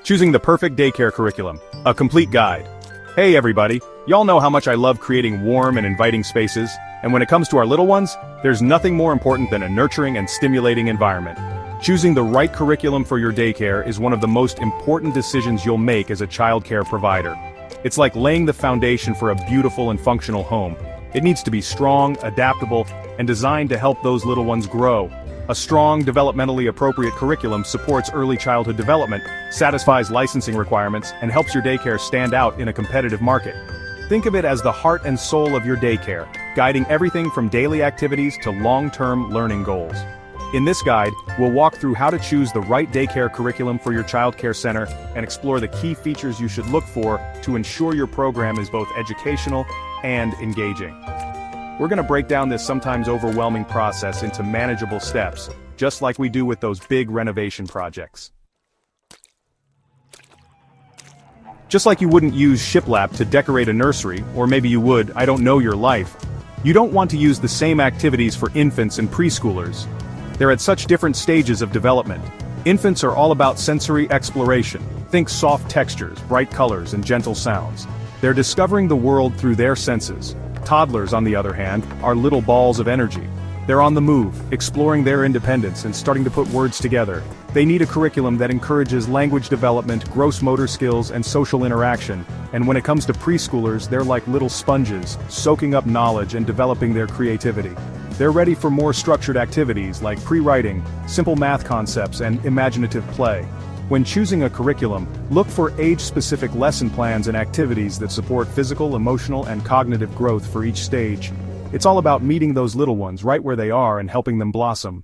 Choosing the perfect daycare curriculum, a complete guide. Hey everybody, y'all know how much I love creating warm and inviting spaces, and when it comes to our little ones, there's nothing more important than a nurturing and stimulating environment. Choosing the right curriculum for your daycare is one of the most important decisions you'll make as a childcare provider. It's like laying the foundation for a beautiful and functional home. It needs to be strong, adaptable, and designed to help those little ones grow. A strong, developmentally appropriate curriculum supports early childhood development, satisfies licensing requirements, and helps your daycare stand out in a competitive market. Think of it as the heart and soul of your daycare, guiding everything from daily activities to long-term learning goals. In this guide, we'll walk through how to choose the right daycare curriculum for your childcare center and explore the key features you should look for to ensure your program is both educational and engaging. We're going to break down this sometimes overwhelming process into manageable steps, just like we do with those big renovation projects. Just like you wouldn't use shiplap to decorate a nursery, or maybe you would, I don't know your life. You don't want to use the same activities for infants and preschoolers. They're at such different stages of development. Infants are all about sensory exploration. Think soft textures, bright colors, and gentle sounds. They're discovering the world through their senses. Toddlers, on the other hand, are little balls of energy. They're on the move, exploring their independence and starting to put words together. They need a curriculum that encourages language development, gross motor skills, and social interaction. And when it comes to preschoolers, they're like little sponges, soaking up knowledge and developing their creativity. They're ready for more structured activities like pre-writing, simple math concepts, and imaginative play. When choosing a curriculum, look for age-specific lesson plans and activities that support physical, emotional, and cognitive growth for each stage. It's all about meeting those little ones right where they are and helping them blossom.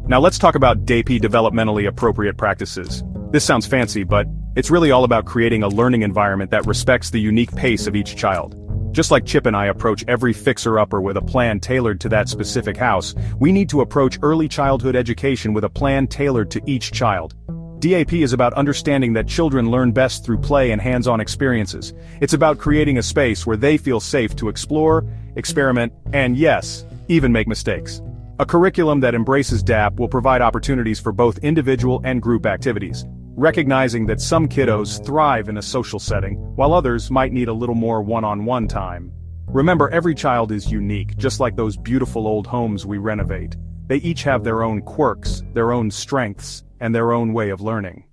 Now let's talk about DAPE developmentally appropriate practices. This sounds fancy, but it's really all about creating a learning environment that respects the unique pace of each child. Just like Chip and I approach every fixer-upper with a plan tailored to that specific house, we need to approach early childhood education with a plan tailored to each child. DAP is about understanding that children learn best through play and hands-on experiences. It's about creating a space where they feel safe to explore, experiment, and yes, even make mistakes. A curriculum that embraces DAP will provide opportunities for both individual and group activities, recognizing that some kiddos thrive in a social setting, while others might need a little more one-on-one time. Remember, every child is unique, just like those beautiful old homes we renovate. They each have their own quirks, their own strengths, and their own way of learning.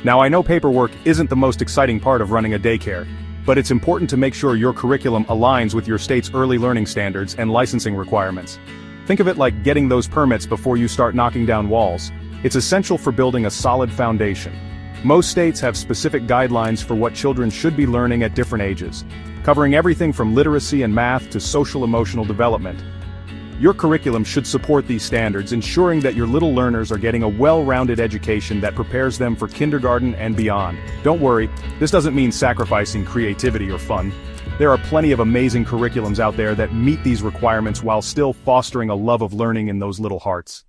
Now I know paperwork isn't the most exciting part of running a daycare, but it's important to make sure your curriculum aligns with your state's early learning standards and licensing requirements. Think of it like getting those permits before you start knocking down walls. It's essential for building a solid foundation. Most states have specific guidelines for what children should be learning at different ages, covering everything from literacy and math to social-emotional development. Your curriculum should support these standards, ensuring that your little learners are getting a well-rounded education that prepares them for kindergarten and beyond. Don't worry, this doesn't mean sacrificing creativity or fun. There are plenty of amazing curriculums out there that meet these requirements while still fostering a love of learning in those little hearts.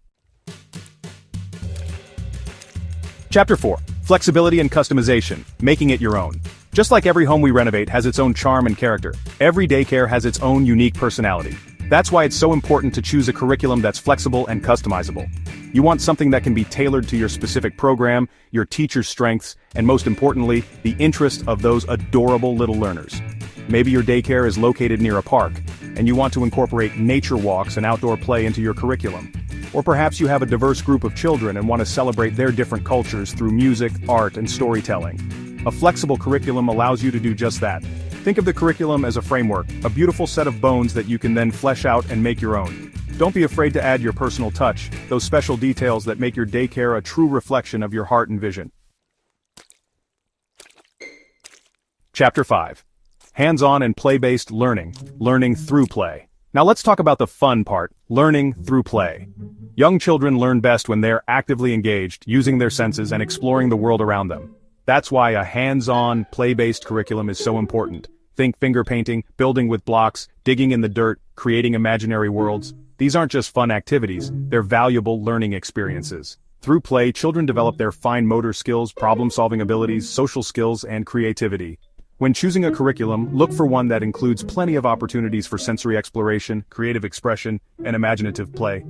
Chapter 4. Flexibility and customization, making it your own. Just like every home we renovate has its own charm and character, every daycare has its own unique personality. That's why it's so important to choose a curriculum that's flexible and customizable. You want something that can be tailored to your specific program, your teacher's strengths, and most importantly, the interests of those adorable little learners. Maybe your daycare is located near a park, and you want to incorporate nature walks and outdoor play into your curriculum. Or perhaps you have a diverse group of children and want to celebrate their different cultures through music, art, and storytelling. A flexible curriculum allows you to do just that. Think of the curriculum as a framework, a beautiful set of bones that you can then flesh out and make your own. Don't be afraid to add your personal touch, those special details that make your daycare a true reflection of your heart and vision. Chapter 5. Hands-on and play-based learning, learning through play. Now let's talk about the fun part, learning through play. Young children learn best when they're actively engaged, using their senses and exploring the world around them. That's why a hands-on, play-based curriculum is so important. Think finger painting, building with blocks, digging in the dirt, creating imaginary worlds. These aren't just fun activities, they're valuable learning experiences. Through play, children develop their fine motor skills, problem-solving abilities, social skills, and creativity. When choosing a curriculum, look for one that includes plenty of opportunities for sensory exploration, creative expression, and imaginative play.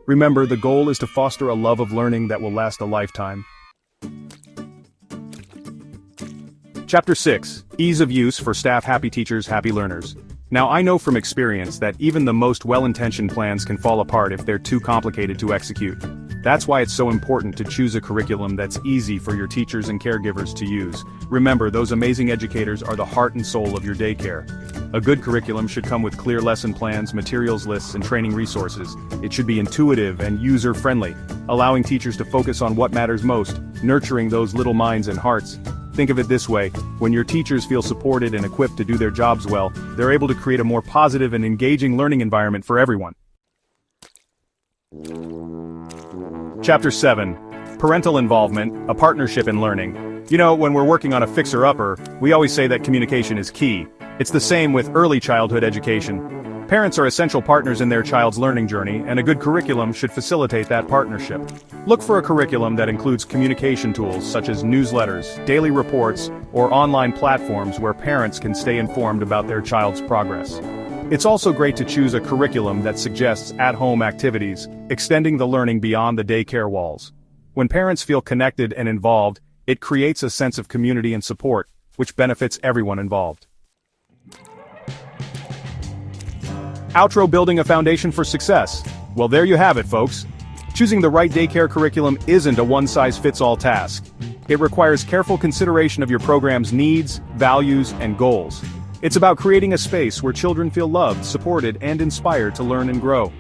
Remember, the goal is to foster a love of learning that will last a lifetime. Chapter 6. Ease of use for staff. Happy teachers, happy learners. Now, I know from experience that even the most well-intentioned plans can fall apart if they're too complicated to execute. That's why it's so important to choose a curriculum that's easy for your teachers and caregivers to use. Remember, those amazing educators are the heart and soul of your daycare. A good curriculum should come with clear lesson plans, materials lists, and training resources. It should be intuitive and user-friendly, allowing teachers to focus on what matters most, nurturing those little minds and hearts. Think of it this way: when your teachers feel supported and equipped to do their jobs well, they're able to create a more positive and engaging learning environment for everyone. Chapter 7. Parental involvement, a partnership in learning. You know, when we're working on a fixer-upper, we always say that communication is key. It's the same with early childhood education. Parents are essential partners in their child's learning journey, and a good curriculum should facilitate that partnership. Look for a curriculum that includes communication tools such as newsletters, daily reports, or online platforms where parents can stay informed about their child's progress. It's also great to choose a curriculum that suggests at-home activities, extending the learning beyond the daycare walls. When parents feel connected and involved, it creates a sense of community and support, which benefits everyone involved. Outro. Building a foundation for success. Well, there you have it, folks. Choosing the right daycare curriculum isn't a one-size-fits-all task. It requires careful consideration of your program's needs, values, and goals. It's about creating a space where children feel loved, supported, and inspired to learn and grow.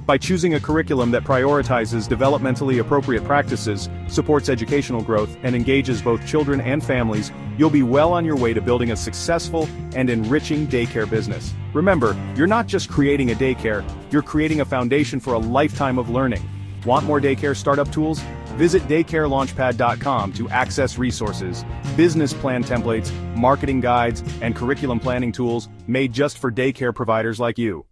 By choosing a curriculum that prioritizes developmentally appropriate practices, supports educational growth, and engages both children and families, you'll be well on your way to building a successful and enriching daycare business. Remember, you're not just creating a daycare, you're creating a foundation for a lifetime of learning. Want more daycare startup tools? Visit daycarelaunchpad.com to access resources, business plan templates, marketing guides, and curriculum planning tools made just for daycare providers like you.